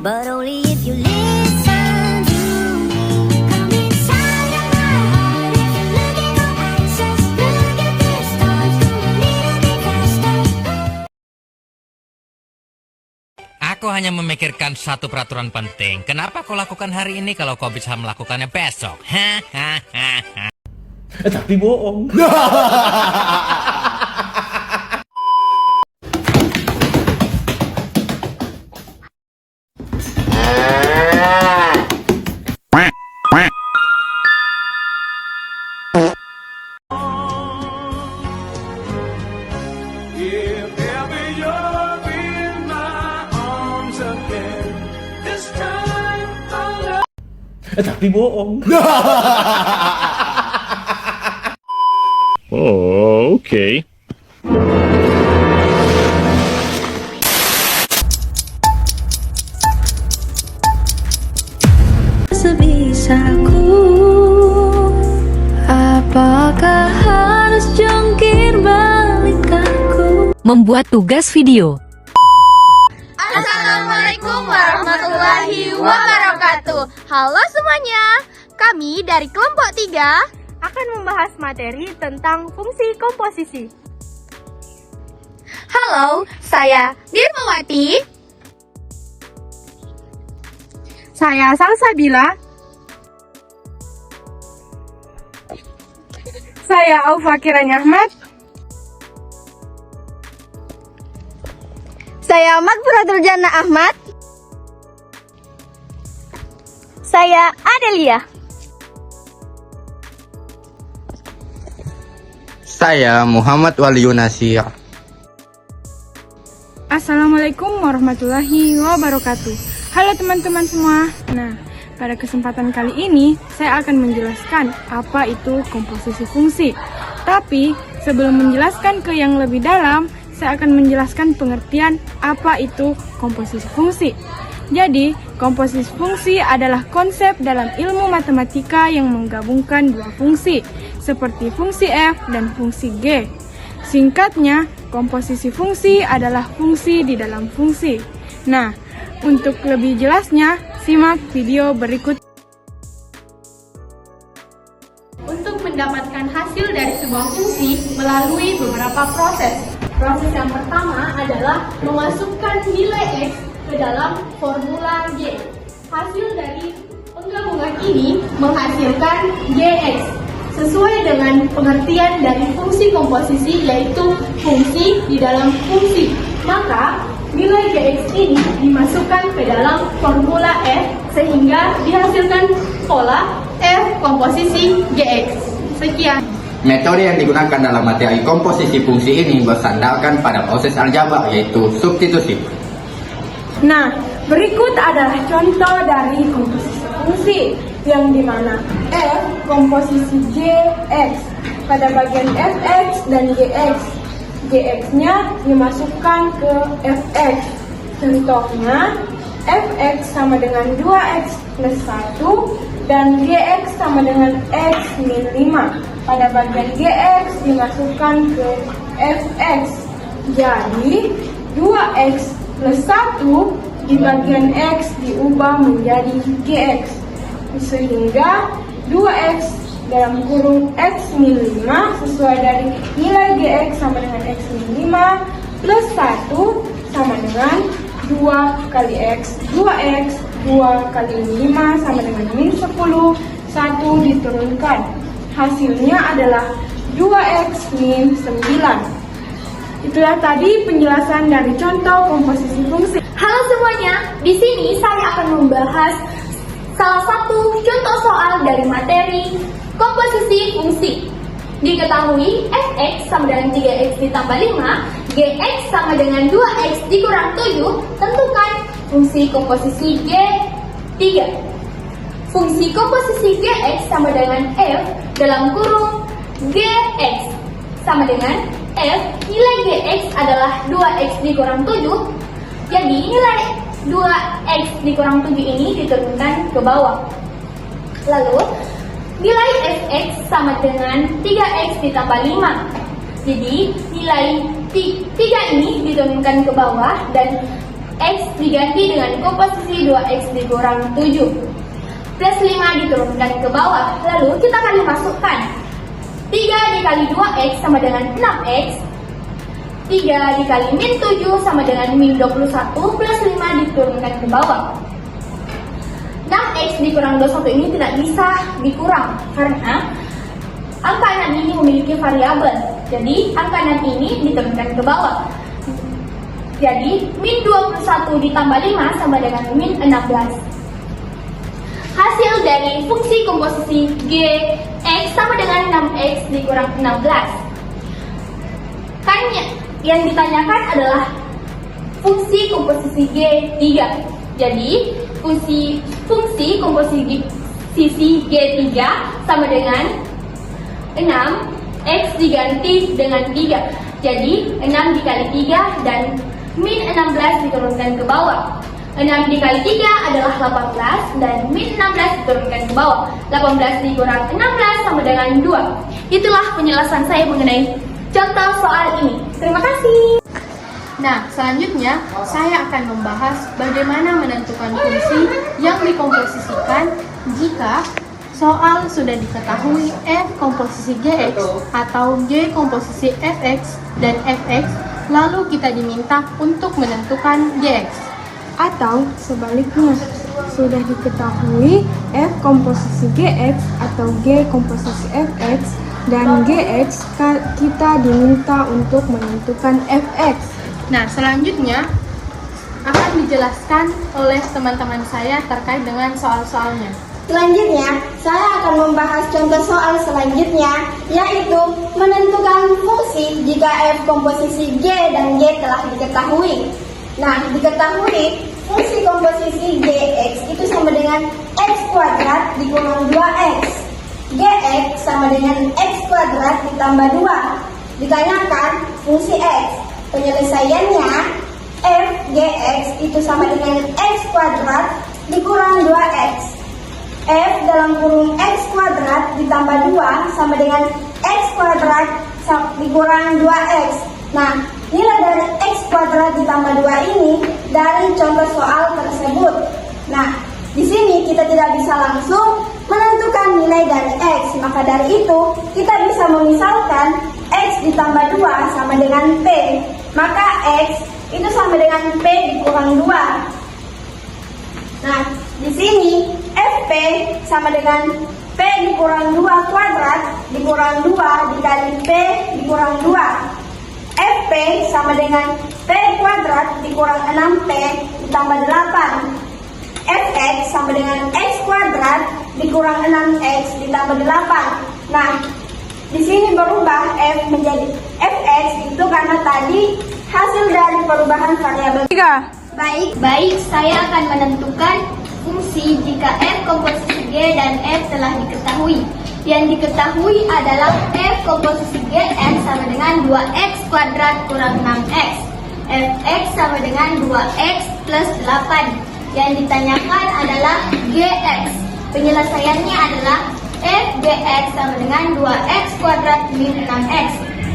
but only if you listen to me. Come inside of my heart if you're looking for answers. Look at the stars, do a little bit faster. Aku hanya memikirkan satu peraturan penting. Kenapa kau lakukan hari ini kalau kau bisa melakukannya besok? Tapi bohong. If ever you're in my arms again, this time I'll love. Tapi bohong. Oh, okay. Sebisaku, apakah harus jungkir balik aku? Membuat tugas video. Assalamualaikum warahmatullahi wabarakatuh. Halo semuanya, kami dari kelompok 3 akan membahas materi tentang fungsi komposisi. Halo, saya Dirmawati. Saya Salsabila. Saya Aufa Kirani Ahmad. Saya Makburatul Jannah Ahmad. Saya Adelia. Saya Muhammad Waliun Nasir. Assalamualaikum warahmatullahi wabarakatuh. Halo teman-teman semua. Nah, pada kesempatan kali ini saya akan menjelaskan apa itu komposisi fungsi. Tapi sebelum menjelaskan ke yang lebih dalam, saya akan menjelaskan pengertian apa itu komposisi fungsi. Jadi, komposisi fungsi adalah konsep dalam ilmu matematika yang menggabungkan dua fungsi, seperti fungsi f dan fungsi g. Singkatnya, komposisi fungsi adalah fungsi di dalam fungsi. Nah, untuk lebih jelasnya, simak video berikut. Untuk mendapatkan hasil dari sebuah fungsi melalui beberapa proses. Proses yang pertama adalah memasukkan nilai x ke dalam formula G. Hasil dari penggabungan ini menghasilkan Gx sesuai dengan pengertian dari fungsi komposisi, yaitu fungsi di dalam fungsi. Maka nilai Gx ini dimasukkan ke dalam formula F sehingga dihasilkan pola F komposisi Gx. Sekian. Metode yang digunakan dalam materi komposisi fungsi ini bersandarkan pada proses aljabar, yaitu substitusi. Nah, berikut adalah contoh dari komposisi fungsi yang dimana F komposisi Gx pada bagian Fx dan Gx. Gx-nya dimasukkan ke Fx. Contohnya, Fx sama dengan 2x plus 1 dan Gx sama dengan x min 5. Pada bagian Gx dimasukkan ke Fx. Jadi, 2x plus 1 di bagian x diubah menjadi Gx. Sehingga 2x dalam kurung x min 5 sesuai dari nilai Gx sama dengan x min 5 plus 1 sama dengan 2 kali x, 2x, 2 kali min 5 sama dengan min 10, 1 diturunkan. Hasilnya adalah 2x min 9. Itulah tadi penjelasan dari contoh komposisi fungsi. Halo semuanya, di sini saya akan membahas salah satu contoh soal dari materi komposisi fungsi. Diketahui fx sama dengan 3x ditambah 5, gx sama dengan 2x dikurang 7, tentukan fungsi komposisi g3. Fungsi komposisi gx sama dengan f dalam kurung gx sama dengan f, nilai gx adalah 2x dikurang 7, jadi nilai 2x dikurang 7 ini diturunkan ke bawah. Lalu, nilai fx sama dengan 3x ditambah 5. Jadi, nilai 3 ini diturunkan ke bawah dan X diganti dengan komposisi 2X dikurang 7. Plus 5 diturunkan ke bawah, lalu kita kali masukkan. 3 dikali 2X sama dengan 6X. 3 dikali min 7 sama dengan min 21, plus 5 diturunkan ke bawah. 6X dikurang 21 ini tidak bisa dikurang, karena angka 6 ini memiliki variabel. Jadi, angka 6 ini diturunkan ke bawah. Jadi, min 21 ditambah 5 sama dengan min 16. Hasil dari fungsi komposisi G X sama dengan 6X dikurang 16. Kan yang ditanyakan adalah fungsi komposisi G 3. Jadi, fungsi komposisi G 3 sama dengan 6, X diganti dengan 3. Jadi, 6 dikali 3 dan min 16 diturunkan ke bawah. 6 dikali 3 adalah 18 dan min 16 diturunkan ke bawah. 18 dikurang 16 sama dengan 2. Itulah penjelasan saya mengenai contoh soal ini. Terima kasih. Nah, selanjutnya saya akan membahas bagaimana menentukan fungsi yang dikomposisikan jika soal sudah diketahui F komposisi Gx atau G komposisi Fx dan Fx, lalu kita diminta untuk menentukan Gx. Atau sebaliknya, sudah diketahui F komposisi Gx atau G komposisi Fx dan Gx, kita diminta untuk menentukan Fx. Nah, selanjutnya akan dijelaskan oleh teman-teman saya terkait dengan soal-soalnya. Selanjutnya, saya akan membahas contoh soal selanjutnya, yaitu menentukan fungsi jika F komposisi G dan G telah diketahui. Nah, diketahui fungsi komposisi Gx itu sama dengan X kuadrat dikurang 2X. Gx sama dengan X kuadrat ditambah 2. Ditanyakan fungsi X. Penyelesaiannya, F Gx itu sama dengan X kuadrat dikurang 2X. F dalam kurung X kuadrat ditambah 2 sama dengan X kuadrat dikurang 2X. Nah, nilai dari X kuadrat ditambah 2 ini dari contoh soal tersebut. Nah, di sini kita tidak bisa langsung menentukan nilai dari X. Maka dari itu, kita bisa memisalkan X ditambah 2 sama dengan P. Maka X itu sama dengan P dikurang 2. Nah, di sini Fp sama dengan P dikurang 2 kuadrat dikurang 2 dikali P dikurang 2. Fp sama dengan P kuadrat dikurang 6P ditambah 8. Fx sama dengan X kuadrat dikurang 6X ditambah 8. Nah, di sini berubah F menjadi Fx itu karena tadi hasil dari perubahan variabel. Baik, saya akan menentukan fungsi jika F komposisi G dan F telah diketahui. Yang diketahui adalah F komposisi Gx sama dengan 2X kuadrat kurang 6X. Fx sama dengan 2X plus 8. Yang ditanyakan adalah Gx. Penyelesaiannya adalah F Gx sama dengan 2X kuadrat min 6X.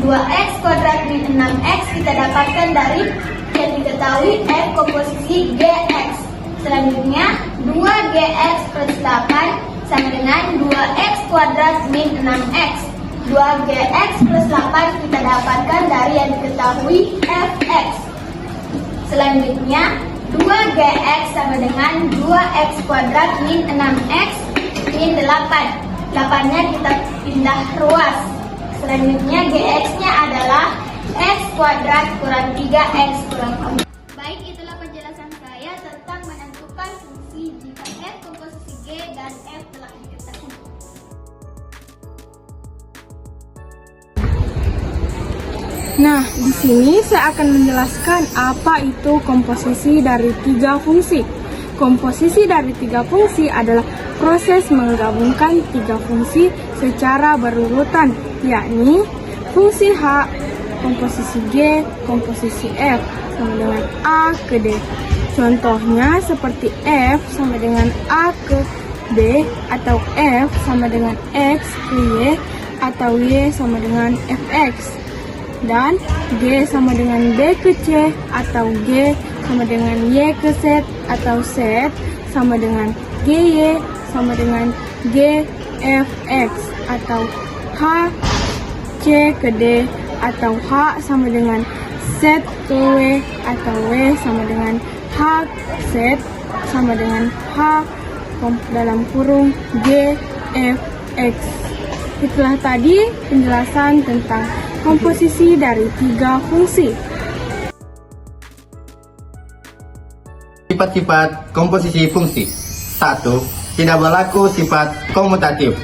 2X kuadrat min 6X kita dapatkan dari yang diketahui F komposisi Gx. Selanjutnya 2Gx plus 8 sama dengan 2X kuadrat min 6X. 2Gx plus 8 kita dapatkan dari yang diketahui Fx. Selanjutnya 2Gx sama dengan 2X kuadrat min 6X min 8. 8-nya kita pindah ruas. Selanjutnya Gx-nya adalah X kuadrat kurang 3X kurang 4. Baik, itulah penjelasan saya tentang menentukan fungsi jika F komposisi G dan F telah diketahui. Nah, di sini saya akan menjelaskan apa itu komposisi dari 3 fungsi. Komposisi dari 3 fungsi adalah proses menggabungkan 3 fungsi secara berurutan, yakni fungsi H, komposisi G, komposisi F sama dengan A ke D. Contohnya seperti F sama dengan A ke D, atau F sama dengan X ke Y, atau Y sama dengan Fx. Dan G sama dengan B ke C atau G sama dengan Y ke Z atau Z sama dengan GY sama dengan GFX atau H C ke D atau H sama dengan Z ke W atau W sama dengan H Z sama dengan H dalam kurung GFX. Itulah tadi penjelasan tentang komposisi dari 3 fungsi. Sifat-sifat komposisi fungsi. 1. Tidak berlaku sifat komutatif.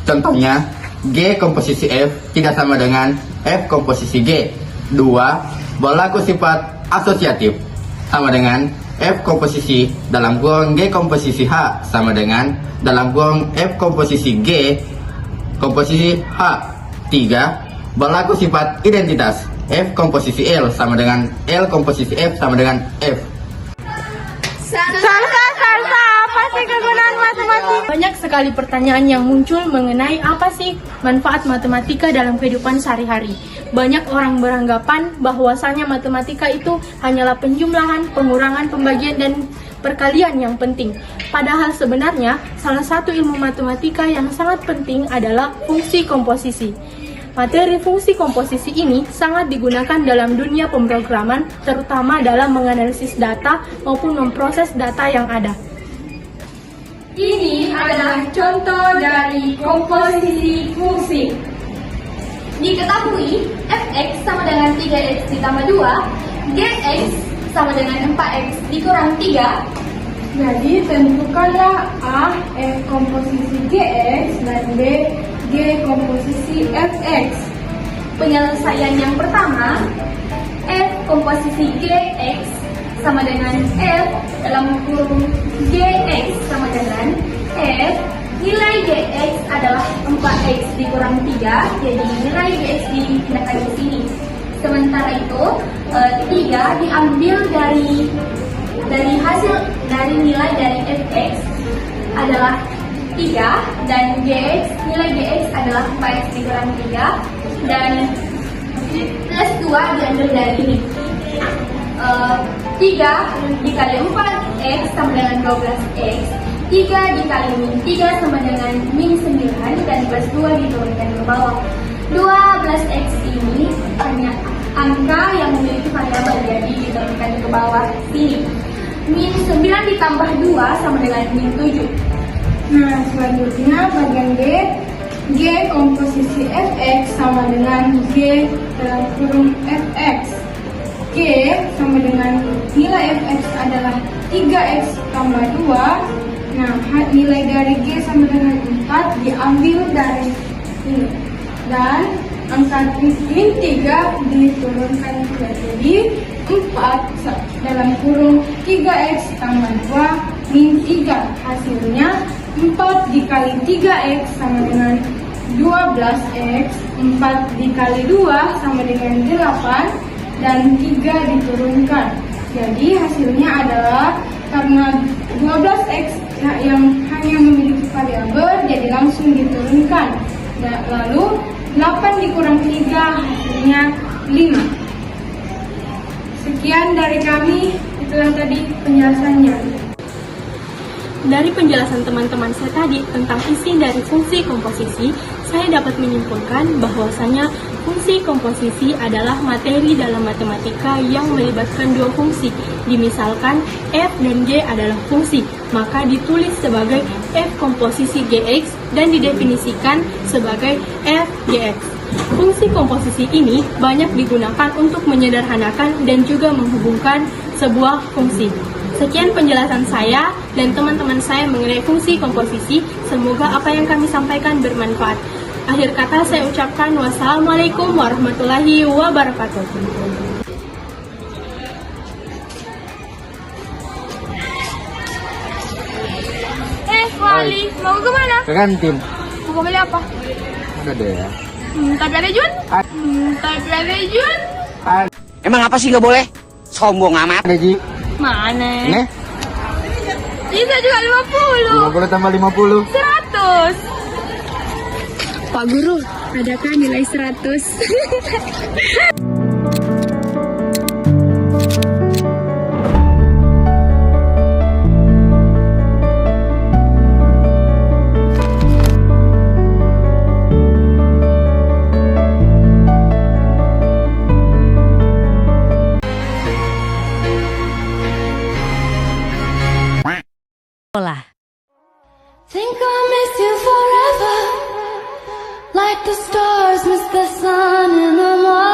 Contohnya, G komposisi F tidak sama dengan F komposisi G. 2. Berlaku sifat asosiatif. Sama dengan F komposisi dalam kurung G komposisi H sama dengan dalam kurung F komposisi G komposisi H. 3. Berlaku sifat identitas. F komposisi L sama dengan L komposisi F sama dengan F. Salsa, apa sih kegunaan matematika? Banyak sekali pertanyaan yang muncul mengenai apa sih manfaat matematika dalam kehidupan sehari-hari. Banyak orang beranggapan bahwasanya matematika itu hanyalah penjumlahan, pengurangan, pembagian, dan perkalian yang penting. Padahal sebenarnya salah satu ilmu matematika yang sangat penting adalah fungsi komposisi. Materi fungsi komposisi ini sangat digunakan dalam dunia pemrograman, terutama dalam menganalisis data maupun memproses data yang ada. Ini adalah contoh dari komposisi fungsi. Diketahui fx sama dengan 3x ditambah 2, gx sama dengan 4x dikurang 3. Jadi tentukanlah A, F komposisi GX dan B, G komposisi FX. Penyelesaian yang pertama, f komposisi gx sama dengan f dalam kurung gx sama dengan f. Nilai gx adalah 4x dikurang 3, jadi nilai gx dipindahkan ke sini. Sementara itu, 3 diambil dari nilai dari fx adalah 3 dan gx, nilai gx adalah 4x dikurang 3 dan plus 2 diambil dari ini. 3 dikali 4x sama dengan 12x, 3 dikali min 3 sama dengan min 9 dan plus 2 diturunkan ke bawah. 12x ini hanya angka yang memiliki variabel, jadi diturunkan ke bawah sini. Min 9 ditambah 2 sama dengan min 7. Nah, selanjutnya bagian D, G komposisi Fx sama dengan G dalam kurung Fx. G sama dengan nilai Fx adalah 3x tambah 2. Nah, nilai dari G sama dengan 4 diambil dari ini. Dan angka min 3 diturunkan juga. Jadi 4 dalam kurung 3x tambah 2 min 3. Hasilnya 4 dikali 3x sama dengan 12x, 4 dikali 2 sama dengan 8, dan 3 diturunkan. Jadi hasilnya adalah karena 12x yang hanya memiliki variabel, jadi langsung diturunkan. Lalu 8 dikurang 3 hasilnya 5. Sekian dari kami, itulah tadi penjelasannya. Dari penjelasan teman-teman saya tadi tentang isi dari fungsi komposisi, saya dapat menyimpulkan bahwasanya fungsi komposisi adalah materi dalam matematika yang melibatkan dua fungsi. Dimisalkan f dan g adalah fungsi, maka ditulis sebagai f komposisi gx dan didefinisikan sebagai f gx. Fungsi komposisi ini banyak digunakan untuk menyederhanakan dan juga menghubungkan sebuah fungsi. Sekian penjelasan saya dan teman-teman saya mengenai fungsi komposisi. Semoga apa yang kami sampaikan bermanfaat. Akhir kata saya ucapkan wassalamualaikum warahmatullahi wabarakatuh. Wali, mau kemana? Ke kantin. Mau beli apa? Ada deh ya. Tapi ada Jun? Tapi ada Jun? Emang apa sih nggak boleh? Sombong amat. Ada Ji. Mana? Nih. Bisa juga 50. 50 tambah 50. 100. Pak Guru, adakah nilai 100? Think I'll miss you forever, like the stars miss the sun in the morning.